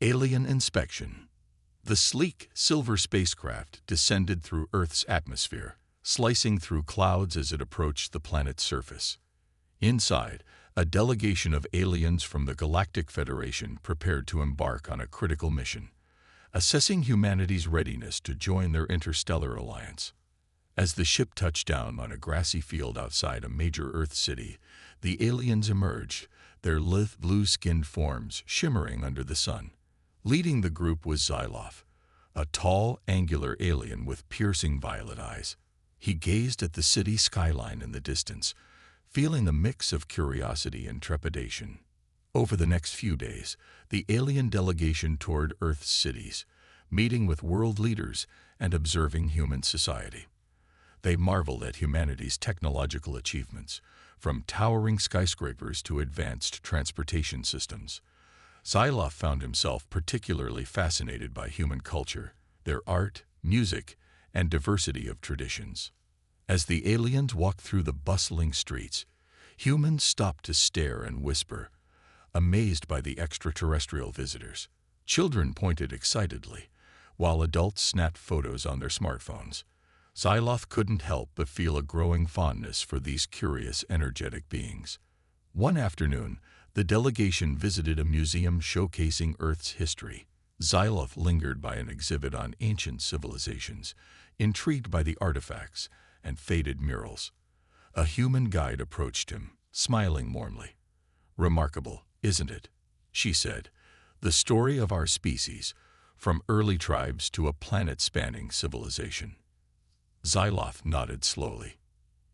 Alien inspection. The sleek, silver spacecraft descended through Earth's atmosphere, slicing through clouds as it approached the planet's surface. Inside, a delegation of aliens from the Galactic Federation prepared to embark on a critical mission, assessing humanity's readiness to join their interstellar alliance. As the ship touched down on a grassy field outside a major Earth city, the aliens emerged, their lithe blue-skinned forms shimmering under the sun. Leading the group was Xyloth, a tall, angular alien with piercing violet eyes. He gazed at the city skyline in the distance, feeling a mix of curiosity and trepidation. Over the next few days, the alien delegation toured Earth's cities, meeting with world leaders and observing human society. They marveled at humanity's technological achievements, from towering skyscrapers to advanced transportation systems. Xyloth found himself particularly fascinated by human culture, their art, music, and diversity of traditions. As the aliens walked through the bustling streets, humans stopped to stare and whisper, amazed by the extraterrestrial visitors. Children pointed excitedly, while adults snapped photos on their smartphones. Xyloth couldn't help but feel a growing fondness for these curious, energetic beings. One afternoon, the delegation visited a museum showcasing Earth's history. Xyloth lingered by an exhibit on ancient civilizations, intrigued by the artifacts and faded murals. A human guide approached him, smiling warmly. "Remarkable, isn't it?" she said. "The story of our species, from early tribes to a planet-spanning civilization." Xyloth nodded slowly.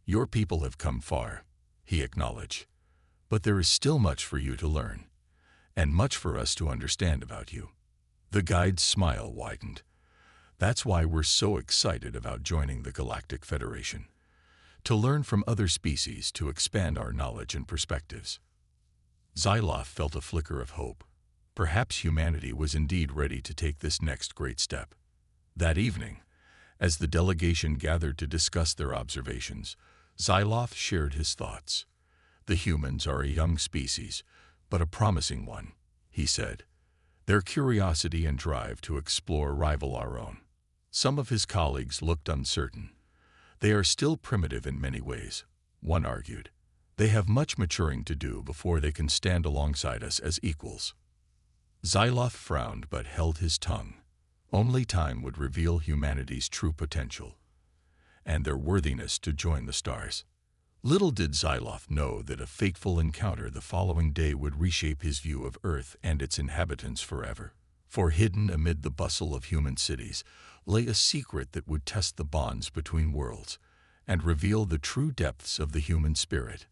"Your people have come far," he acknowledged. "But there is still much for you to learn, and much for us to understand about you." The guide's smile widened. "That's why we're so excited about joining the Galactic Federation. To learn from other species, to expand our knowledge and perspectives." Xyloth felt a flicker of hope. Perhaps humanity was indeed ready to take this next great step. That evening, as the delegation gathered to discuss their observations, Xyloth shared his thoughts. "The humans are a young species, but a promising one," he said. "Their curiosity and drive to explore rival our own." Some of his colleagues looked uncertain. "They are still primitive in many ways," one argued. "They have much maturing to do before they can stand alongside us as equals." Xyloth frowned but held his tongue. Only time would reveal humanity's true potential and their worthiness to join the stars. Little did Xyloth know that a fateful encounter the following day would reshape his view of Earth and its inhabitants forever. For hidden amid the bustle of human cities lay a secret that would test the bonds between worlds and reveal the true depths of the human spirit.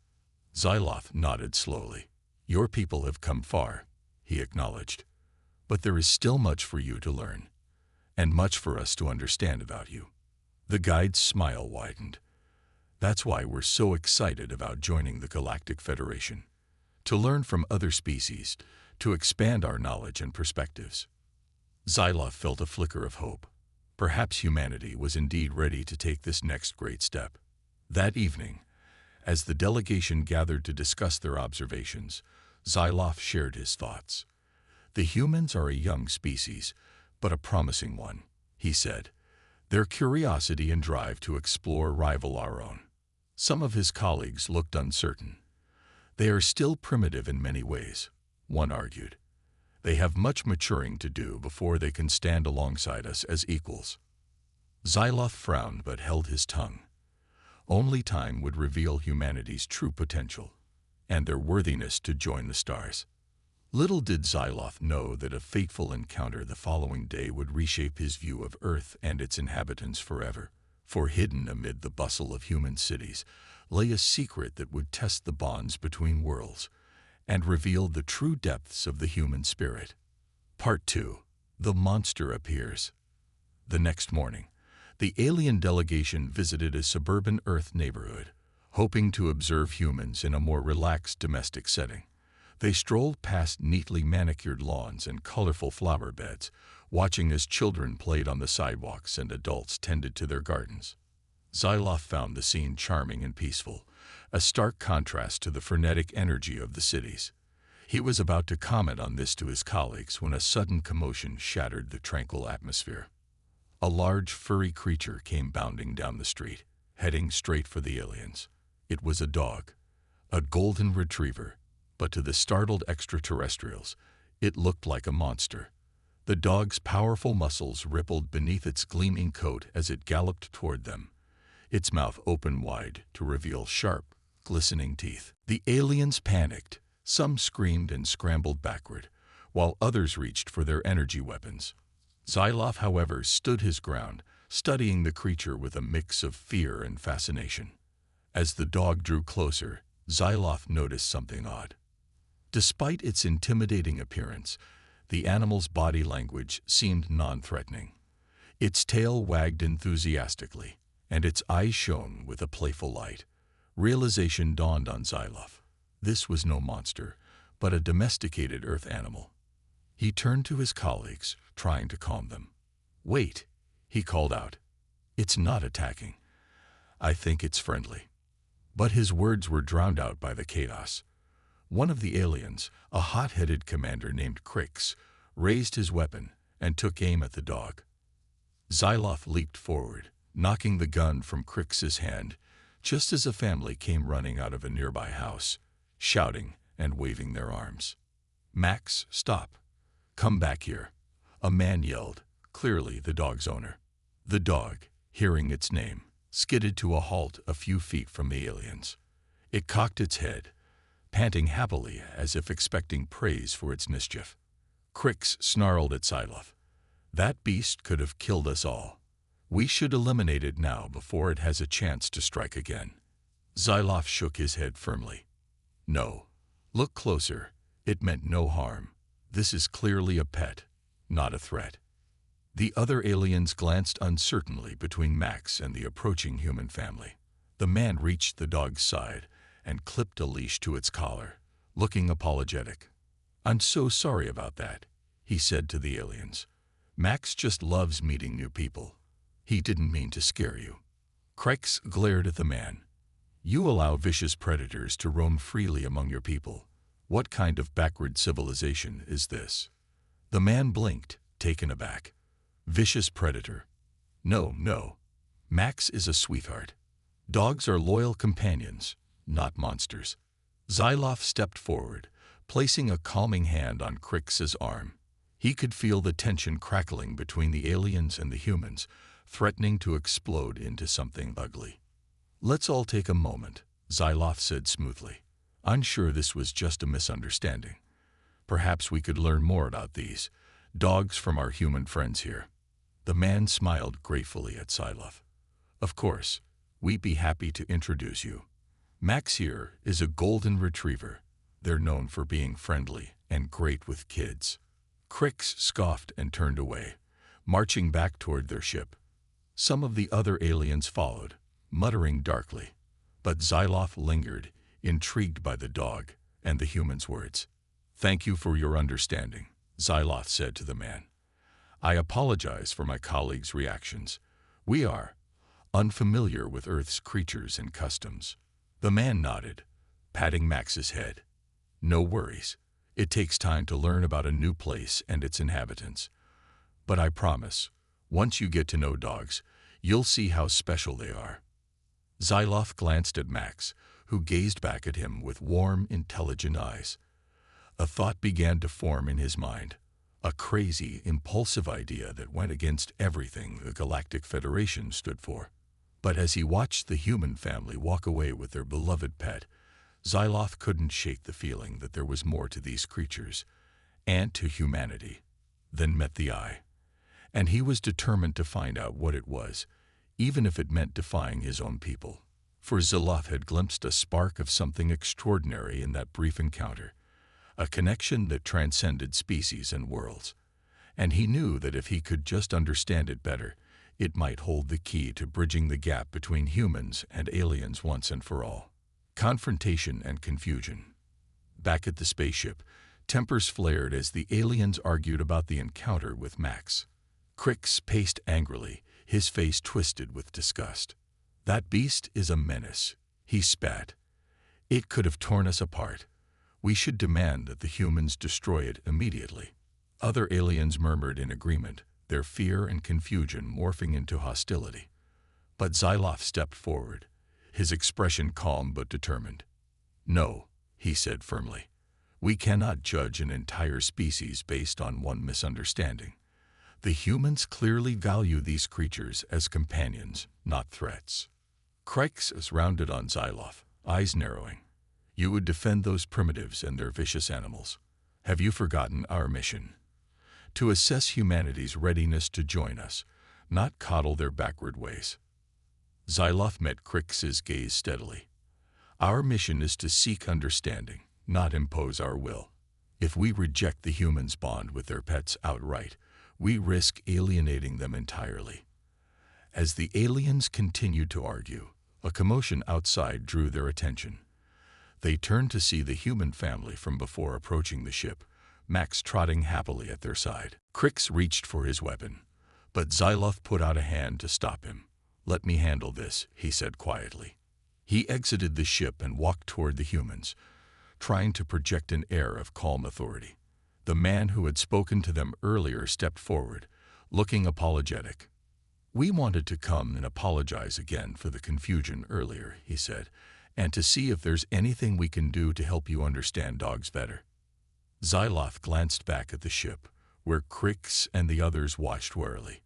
Xyloth nodded slowly. "Your people have come far," he acknowledged. "But there is still much for you to learn, and much for us to understand about you." The guide's smile widened. "That's why we're so excited about joining the Galactic Federation. To learn from other species, to expand our knowledge and perspectives." Xyloth felt a flicker of hope. Perhaps humanity was indeed ready to take this next great step. That evening, as the delegation gathered to discuss their observations, Xyloth shared his thoughts. "The humans are a young species, but a promising one," he said. "Their curiosity and drive to explore rival our own." Some of his colleagues looked uncertain. "They are still primitive in many ways," one argued. "They have much maturing to do before they can stand alongside us as equals." Xyloth frowned but held his tongue. Only time would reveal humanity's true potential and their worthiness to join the stars. Little did Xyloth know that a fateful encounter the following day would reshape his view of Earth and its inhabitants forever. For hidden amid the bustle of human cities lay a secret that would test the bonds between worlds and reveal the true depths of the human spirit. Part 2. The Monster Appears. The next morning, the alien delegation visited a suburban Earth neighborhood, hoping to observe humans in a more relaxed domestic setting. They strolled past neatly manicured lawns and colorful flower beds, watching as children played on the sidewalks and adults tended to their gardens. Xyloth found the scene charming and peaceful, a stark contrast to the frenetic energy of the cities. He was about to comment on this to his colleagues when a sudden commotion shattered the tranquil atmosphere. A large, furry creature came bounding down the street, heading straight for the aliens. It was a dog, a golden retriever, but to the startled extraterrestrials, it looked like a monster. The dog's powerful muscles rippled beneath its gleaming coat as it galloped toward them, its mouth open wide to reveal sharp, glistening teeth. The aliens panicked. Some screamed and scrambled backward, while others reached for their energy weapons. Xyloth, however, stood his ground, studying the creature with a mix of fear and fascination. As the dog drew closer, Xyloth noticed something odd. Despite its intimidating appearance, the animal's body language seemed non-threatening. Its tail wagged enthusiastically, and its eyes shone with a playful light. Realization dawned on Xyloth. This was no monster, but a domesticated Earth animal. He turned to his colleagues, trying to calm them. "Wait," he called out. "It's not attacking. I think it's friendly." But his words were drowned out by the chaos. One of the aliens, a hot-headed commander named Crix, raised his weapon and took aim at the dog. Xyloth leaped forward, knocking the gun from Crix's hand, just as a family came running out of a nearby house, shouting and waving their arms. "Max, stop. Come back here," a man yelled, clearly the dog's owner. The dog, hearing its name, skidded to a halt a few feet from the aliens. It cocked its head, panting happily as if expecting praise for its mischief. Crix snarled at Xyloth. "That beast could have killed us all. We should eliminate it now before it has a chance to strike again." Xyloth shook his head firmly. "No. Look closer. It meant no harm. This is clearly a pet, not a threat." The other aliens glanced uncertainly between Max and the approaching human family. The man reached the dog's side and clipped a leash to its collar, looking apologetic. "I'm so sorry about that," he said to the aliens. "Max just loves meeting new people. He didn't mean to scare you." Crix glared at the man. "You allow vicious predators to roam freely among your people. What kind of backward civilization is this?" The man blinked, taken aback. "Vicious predator? No. Max is a sweetheart. Dogs are loyal companions, not monsters." Xyloth stepped forward, placing a calming hand on Crix's arm. He could feel the tension crackling between the aliens and the humans, threatening to explode into something ugly. "Let's all take a moment," Xyloth said smoothly. "I'm sure this was just a misunderstanding. Perhaps we could learn more about these dogs from our human friends here." The man smiled gratefully at Xyloth. "Of course, we'd be happy to introduce you. Max here is a golden retriever. They're known for being friendly and great with kids." Crix scoffed and turned away, marching back toward their ship. Some of the other aliens followed, muttering darkly, but Xyloth lingered, intrigued by the dog and the human's words. "Thank you for your understanding," Xyloth said to the man. "I apologize for my colleagues' reactions. We are unfamiliar with Earth's creatures and customs." The man nodded, patting Max's head. "No worries. It takes time to learn about a new place and its inhabitants. But I promise, once you get to know dogs, you'll see how special they are." Xyloth glanced at Max, who gazed back at him with warm, intelligent eyes. A thought began to form in his mind, a crazy, impulsive idea that went against everything the Galactic Federation stood for. But as he watched the human family walk away with their beloved pet, Xyloth couldn't shake the feeling that there was more to these creatures, and to humanity, than met the eye. And he was determined to find out what it was, even if it meant defying his own people. For Xyloth had glimpsed a spark of something extraordinary in that brief encounter, a connection that transcended species and worlds. And he knew that if he could just understand it better, it might hold the key to bridging the gap between humans and aliens once and for all. Confrontation and confusion. Back at the spaceship, tempers flared as the aliens argued about the encounter with Max. Crix paced angrily, his face twisted with disgust. "That beast is a menace," he spat. "It could have torn us apart. We should demand that the humans destroy it immediately." Other aliens murmured in agreement, their fear and confusion morphing into hostility. But Xyloth stepped forward, his expression calm but determined. "No," he said firmly. "We cannot judge an entire species based on one misunderstanding. The humans clearly value these creatures as companions, not threats." Crix rounded on Xyloth, eyes narrowing. "You would defend those primitives and their vicious animals. Have you forgotten our mission? To assess humanity's readiness to join us, not coddle their backward ways." Xyloth met Crix's gaze steadily. "Our mission is to seek understanding, not impose our will. If we reject the humans' bond with their pets outright, we risk alienating them entirely." As the aliens continued to argue, a commotion outside drew their attention. They turned to see the human family from before approaching the ship, Max trotting happily at their side. Crix reached for his weapon, but Xyloth put out a hand to stop him. "Let me handle this," he said quietly. He exited the ship and walked toward the humans, trying to project an air of calm authority. The man who had spoken to them earlier stepped forward, looking apologetic. "We wanted to come and apologize again for the confusion earlier," he said, "and to see if there's anything we can do to help you understand dogs better." Xyloth glanced back at the ship, where Crix and the others watched warily.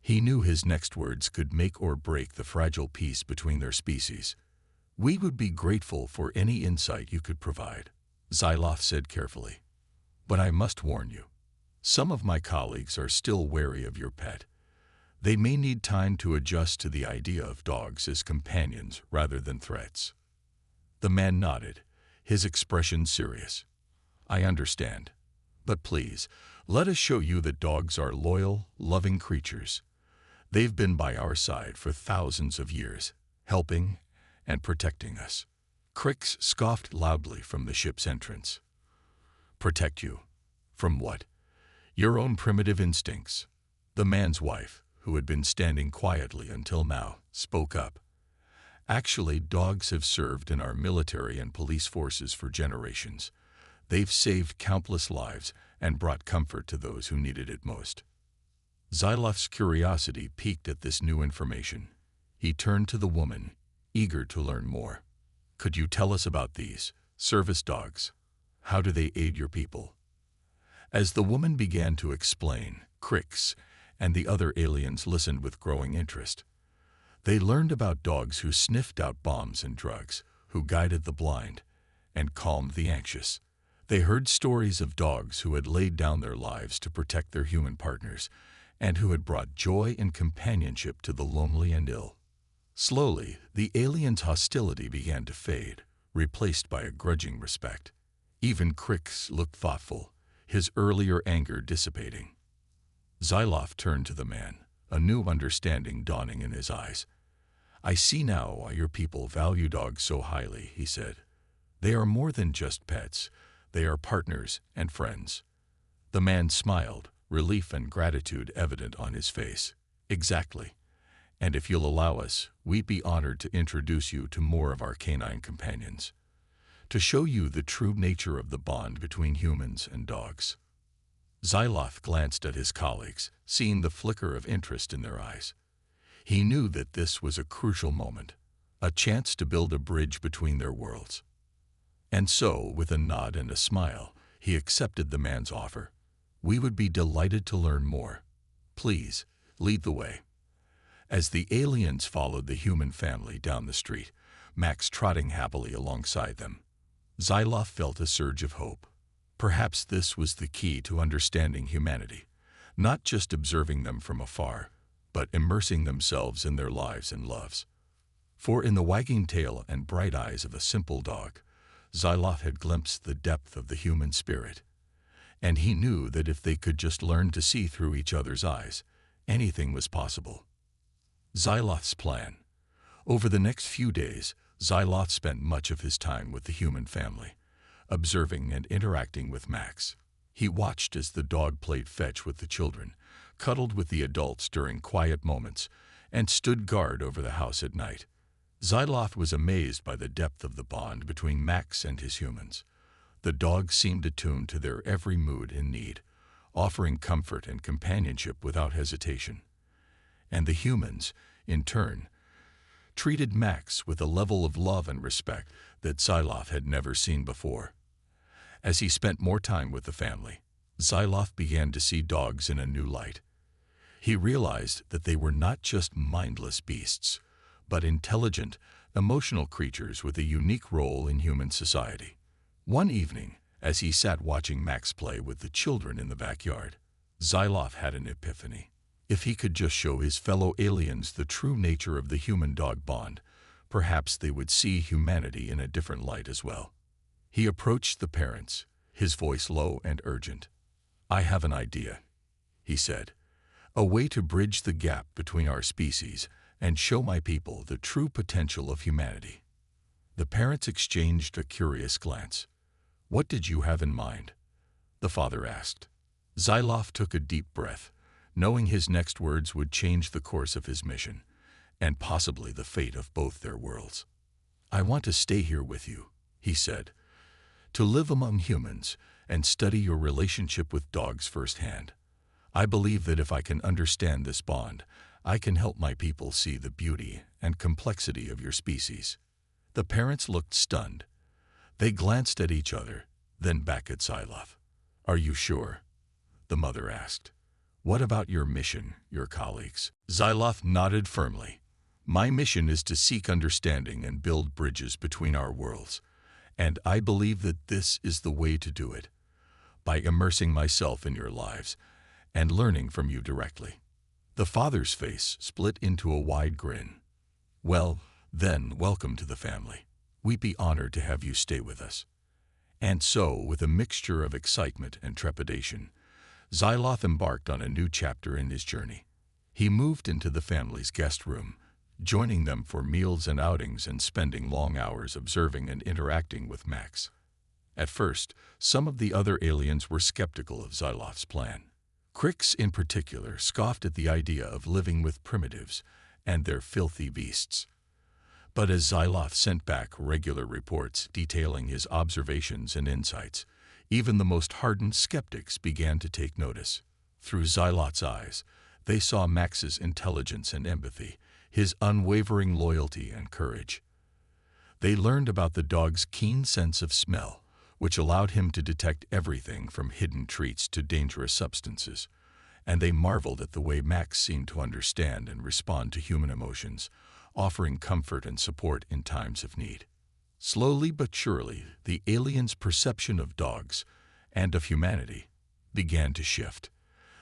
He knew his next words could make or break the fragile peace between their species. "We would be grateful for any insight you could provide," Xyloth said carefully. "But I must warn you, some of my colleagues are still wary of your pet. They may need time to adjust to the idea of dogs as companions rather than threats." The man nodded, his expression serious. "I understand. But please, let us show you that dogs are loyal, loving creatures. They've been by our side for thousands of years, helping and protecting us." Crix scoffed loudly from the ship's entrance. "Protect you? From what? Your own primitive instincts." The man's wife, who had been standing quietly until now, spoke up. "Actually, dogs have served in our military and police forces for generations. They've saved countless lives and brought comfort to those who needed it most." Xyloth's curiosity piqued at this new information. He turned to the woman, eager to learn more. "Could you tell us about these service dogs? How do they aid your people?" As the woman began to explain, Crix and the other aliens listened with growing interest. They learned about dogs who sniffed out bombs and drugs, who guided the blind and calmed the anxious. They heard stories of dogs who had laid down their lives to protect their human partners and who had brought joy and companionship to the lonely and ill. Slowly, the aliens' hostility began to fade, replaced by a grudging respect. Even Crix looked thoughtful, his earlier anger dissipating. Xyloth turned to the man, a new understanding dawning in his eyes. "I see now why your people value dogs so highly," he said. "They are more than just pets. They are partners and friends." The man smiled, relief and gratitude evident on his face. "Exactly. And if you'll allow us, we'd be honored to introduce you to more of our canine companions, to show you the true nature of the bond between humans and dogs." Xyloth glanced at his colleagues, seeing the flicker of interest in their eyes. He knew that this was a crucial moment, a chance to build a bridge between their worlds. And so, with a nod and a smile, he accepted the man's offer. "We would be delighted to learn more. Please, lead the way." As the aliens followed the human family down the street, Max trotting happily alongside them, Xyloth felt a surge of hope. Perhaps this was the key to understanding humanity, not just observing them from afar, but immersing themselves in their lives and loves. For in the wagging tail and bright eyes of a simple dog, Xyloth had glimpsed the depth of the human spirit. And he knew that if they could just learn to see through each other's eyes, anything was possible. Xyloth's plan. Over the next few days, Xyloth spent much of his time with the human family, observing and interacting with Max. He watched as the dog played fetch with the children, cuddled with the adults during quiet moments, and stood guard over the house at night. Xyloth was amazed by the depth of the bond between Max and his humans. The dogs seemed attuned to their every mood and need, offering comfort and companionship without hesitation. And the humans, in turn, treated Max with a level of love and respect that Xyloth had never seen before. As he spent more time with the family, Xyloth began to see dogs in a new light. He realized that they were not just mindless beasts, but intelligent, emotional creatures with a unique role in human society. One evening, as he sat watching Max play with the children in the backyard, Xyloth had an epiphany. If he could just show his fellow aliens the true nature of the human-dog bond, perhaps they would see humanity in a different light as well. He approached the parents, his voice low and urgent. "I have an idea," he said. "A way to bridge the gap between our species and show my people the true potential of humanity." The parents exchanged a curious glance. "What did you have in mind?" the father asked. Xyloth took a deep breath, knowing his next words would change the course of his mission, and possibly the fate of both their worlds. "I want to stay here with you," he said, "to live among humans and study your relationship with dogs firsthand. I believe that if I can understand this bond, I can help my people see the beauty and complexity of your species." The parents looked stunned. They glanced at each other, then back at Xyloth. "Are you sure?" the mother asked. "What about your mission, your colleagues?" Xyloth nodded firmly. "My mission is to seek understanding and build bridges between our worlds, and I believe that this is the way to do it, by immersing myself in your lives and learning from you directly." The father's face split into a wide grin. "Well, then, welcome to the family. We'd be honored to have you stay with us." And so, with a mixture of excitement and trepidation, Xyloth embarked on a new chapter in his journey. He moved into the family's guest room, joining them for meals and outings and spending long hours observing and interacting with Max. At first, some of the other aliens were skeptical of Xyloth's plan. Crix, in particular, scoffed at the idea of living with primitives and their filthy beasts. But as Xyloth sent back regular reports detailing his observations and insights, even the most hardened skeptics began to take notice. Through Xyloth's eyes, they saw Max's intelligence and empathy, his unwavering loyalty and courage. They learned about the dog's keen sense of smell, which allowed him to detect everything from hidden treats to dangerous substances, and they marveled at the way Max seemed to understand and respond to human emotions, offering comfort and support in times of need. Slowly but surely, the aliens' perception of dogs and of humanity began to shift.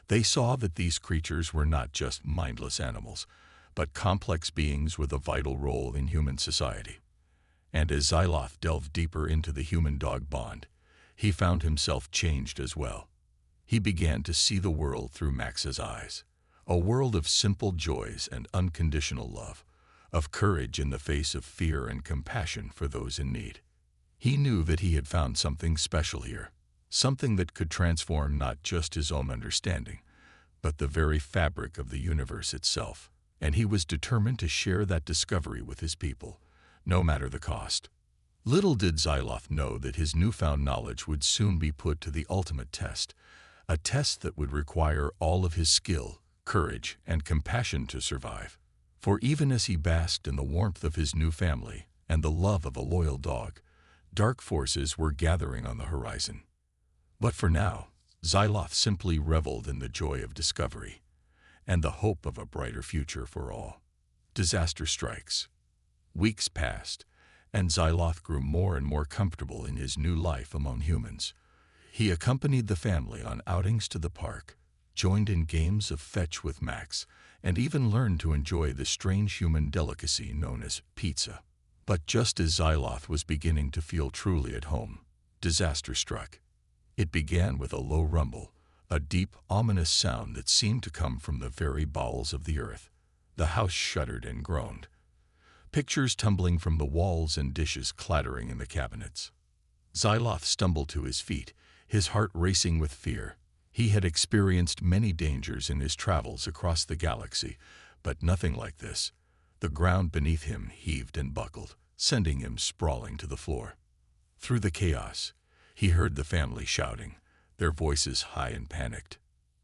They saw that these creatures were not just mindless animals, but complex beings with a vital role in human society. And as Xyloth delved deeper into the human-dog bond, he found himself changed as well. He began to see the world through Max's eyes, a world of simple joys and unconditional love, of courage in the face of fear and compassion for those in need. He knew that he had found something special here, something that could transform not just his own understanding, but the very fabric of the universe itself, and he was determined to share that discovery with his people, no matter the cost. Little did Xyloth know that his newfound knowledge would soon be put to the ultimate test, a test that would require all of his skill, courage, and compassion to survive. For even as he basked in the warmth of his new family and the love of a loyal dog, dark forces were gathering on the horizon. But for now, Xyloth simply reveled in the joy of discovery and the hope of a brighter future for all. Disaster strikes. Weeks passed, and Xyloth grew more and more comfortable in his new life among humans. He accompanied the family on outings to the park, joined in games of fetch with Max, and even learned to enjoy the strange human delicacy known as pizza. But just as Xyloth was beginning to feel truly at home, disaster struck. It began with a low rumble, a deep, ominous sound that seemed to come from the very bowels of the earth. The house shuddered and groaned, pictures tumbling from the walls and dishes clattering in the cabinets. Xyloth stumbled to his feet, his heart racing with fear. He had experienced many dangers in his travels across the galaxy, but nothing like this. The ground beneath him heaved and buckled, sending him sprawling to the floor. Through the chaos, He heard the family shouting, their voices high and panicked.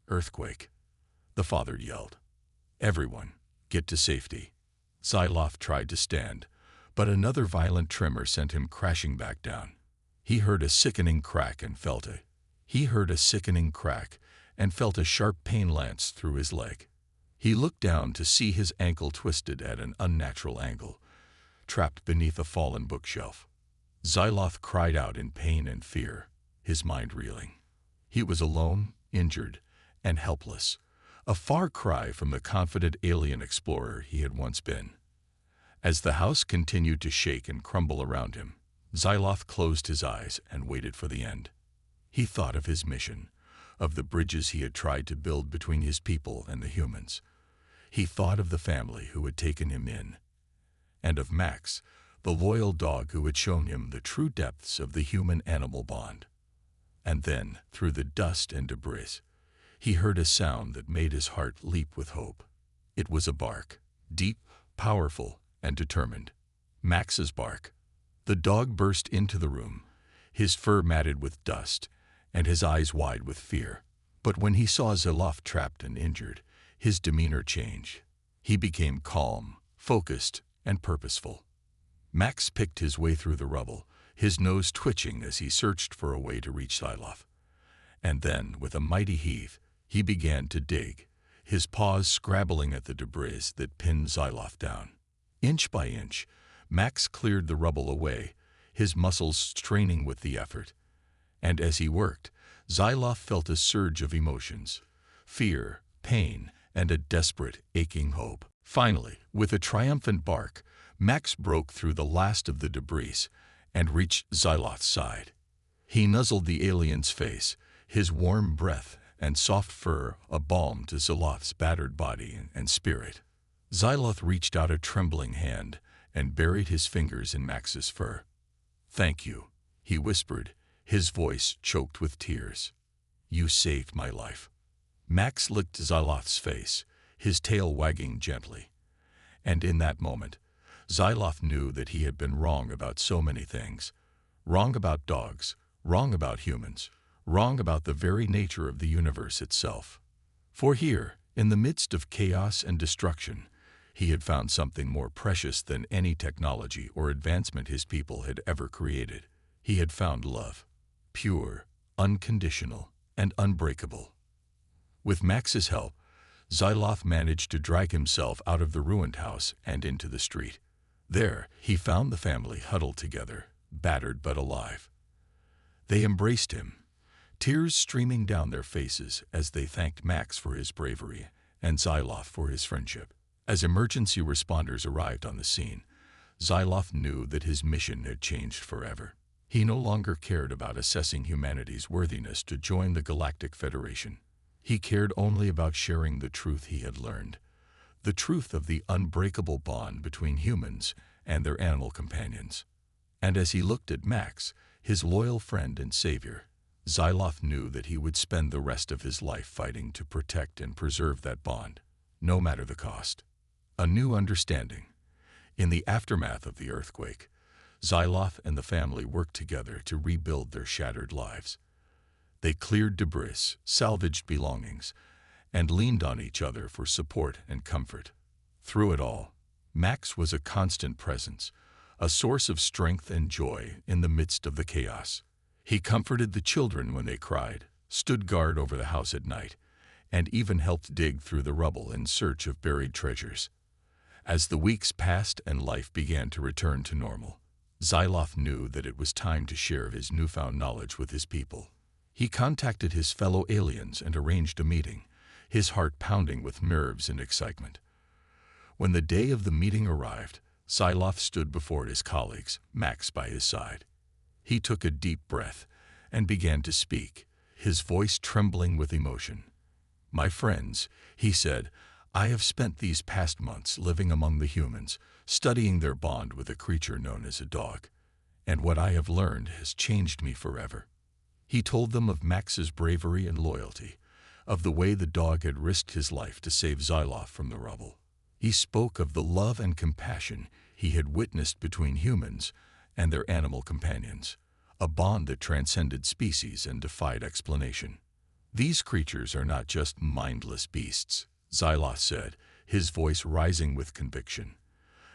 "Earthquake!" The father yelled. "Everyone, get to safety." Xyloth tried to stand, but another violent tremor sent him crashing back down. He heard a sickening crack and felt a sharp pain lance through his leg. He looked down to see his ankle twisted at an unnatural angle, trapped beneath a fallen bookshelf. Xyloth cried out in pain and fear, his mind reeling. He was alone, injured, and helpless, a far cry from the confident alien explorer he had once been. As the house continued to shake and crumble around him, Xyloth closed his eyes and waited for the end. He thought of his mission, of the bridges he had tried to build between his people and the humans. He thought of the family who had taken him in, and of Max, the loyal dog who had shown him the true depths of the human-animal bond. And then, through the dust and debris, he heard a sound that made his heart leap with hope. It was a bark, deep, powerful, and determined. Max's bark. The dog burst into the room, his fur matted with dust, and his eyes wide with fear. But when he saw Xyloth trapped and injured, his demeanor changed. He became calm, focused, and purposeful. Max picked his way through the rubble, his nose twitching as he searched for a way to reach Xyloth. And then, with a mighty heave, he began to dig, his paws scrabbling at the debris that pinned Xyloth down. Inch by inch, Max cleared the rubble away, his muscles straining with the effort. And as he worked, Xyloth felt a surge of emotions: fear, pain, and a desperate, aching hope. Finally, with a triumphant bark, Max broke through the last of the debris and reached Xyloth's side. He nuzzled the alien's face, his warm breath and soft fur a balm to Xyloth's battered body and spirit. Xyloth reached out a trembling hand and buried his fingers in Max's fur. "Thank you," he whispered, his voice choked with tears. "You saved my life." Max licked Xyloth's face, his tail wagging gently. And in that moment, Xyloth knew that he had been wrong about so many things. Wrong about dogs, wrong about humans, wrong about the very nature of the universe itself. For here, in the midst of chaos and destruction, he had found something more precious than any technology or advancement his people had ever created. He had found love, pure, unconditional, and unbreakable. With Max's help, Xyloth managed to drag himself out of the ruined house and into the street. There, he found the family huddled together, battered but alive. They embraced him, tears streaming down their faces as they thanked Max for his bravery and Xyloth for his friendship. As emergency responders arrived on the scene, Xyloth knew that his mission had changed forever. He no longer cared about assessing humanity's worthiness to join the Galactic Federation. He cared only about sharing the truth he had learned, the truth of the unbreakable bond between humans and their animal companions. And as he looked at Max, his loyal friend and savior, Xyloth knew that he would spend the rest of his life fighting to protect and preserve that bond, no matter the cost. A new understanding. In the aftermath of the earthquake, Xyloth and the family worked together to rebuild their shattered lives. They cleared debris, salvaged belongings, and leaned on each other for support and comfort. Through it all, Max was a constant presence, a source of strength and joy in the midst of the chaos. He comforted the children when they cried, stood guard over the house at night, and even helped dig through the rubble in search of buried treasures. As the weeks passed and life began to return to normal, Xyloth knew that it was time to share his newfound knowledge with his people. He contacted his fellow aliens and arranged a meeting, his heart pounding with nerves and excitement. When the day of the meeting arrived, Xyloth stood before his colleagues, Max by his side. He took a deep breath and began to speak, his voice trembling with emotion. "My friends," he said, "I have spent these past months living among the humans, studying their bond with a creature known as a dog, and what I have learned has changed me forever." He told them of Max's bravery and loyalty, of the way the dog had risked his life to save Xyloth from the rubble. He spoke of the love and compassion he had witnessed between humans and their animal companions, a bond that transcended species and defied explanation. "These creatures are not just mindless beasts," Xyloth said, his voice rising with conviction.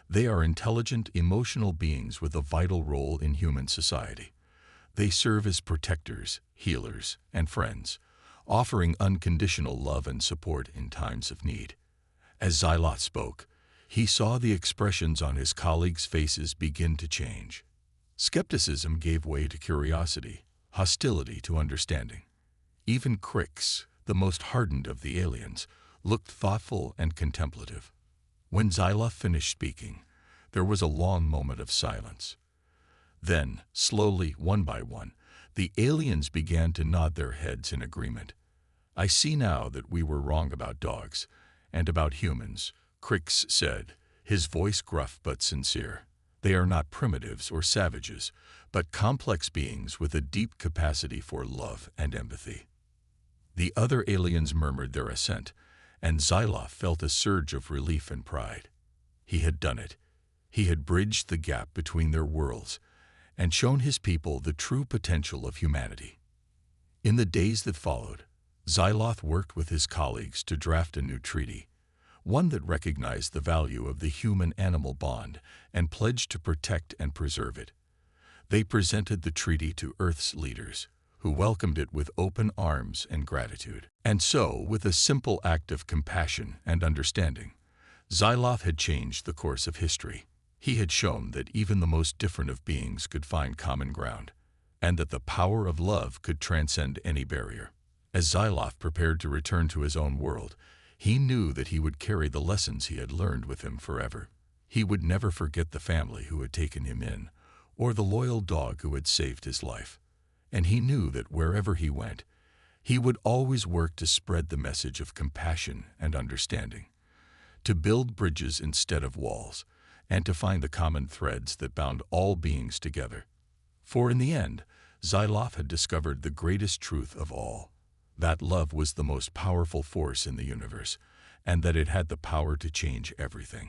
"They are intelligent, emotional beings with a vital role in human society. They serve as protectors, healers, and friends, offering unconditional love and support in times of need." As Xyloth spoke, he saw the expressions on his colleagues' faces begin to change. Skepticism gave way to curiosity, hostility to understanding. Even Crix, the most hardened of the aliens, looked thoughtful and contemplative. When Xyloth finished speaking, there was a long moment of silence. Then, slowly, one by one, the aliens began to nod their heads in agreement. "I see now that we were wrong about dogs, and about humans," Crix said, his voice gruff but sincere. "They are not primitives or savages, but complex beings with a deep capacity for love and empathy." The other aliens murmured their assent, and Xyloth felt a surge of relief and pride. He had done it. He had bridged the gap between their worlds and shown his people the true potential of humanity. In the days that followed, Xyloth worked with his colleagues to draft a new treaty, one that recognized the value of the human-animal bond and pledged to protect and preserve it. They presented the treaty to Earth's leaders, who welcomed it with open arms and gratitude. And so, with a simple act of compassion and understanding, Xyloth had changed the course of history. He had shown that even the most different of beings could find common ground, and that the power of love could transcend any barrier. As Xyloth prepared to return to his own world, he knew that he would carry the lessons he had learned with him forever. He would never forget the family who had taken him in, or the loyal dog who had saved his life. And he knew that wherever he went, he would always work to spread the message of compassion and understanding, to build bridges instead of walls, and to find the common threads that bound all beings together. For in the end, Xyloth had discovered the greatest truth of all, that love was the most powerful force in the universe, and that it had the power to change everything.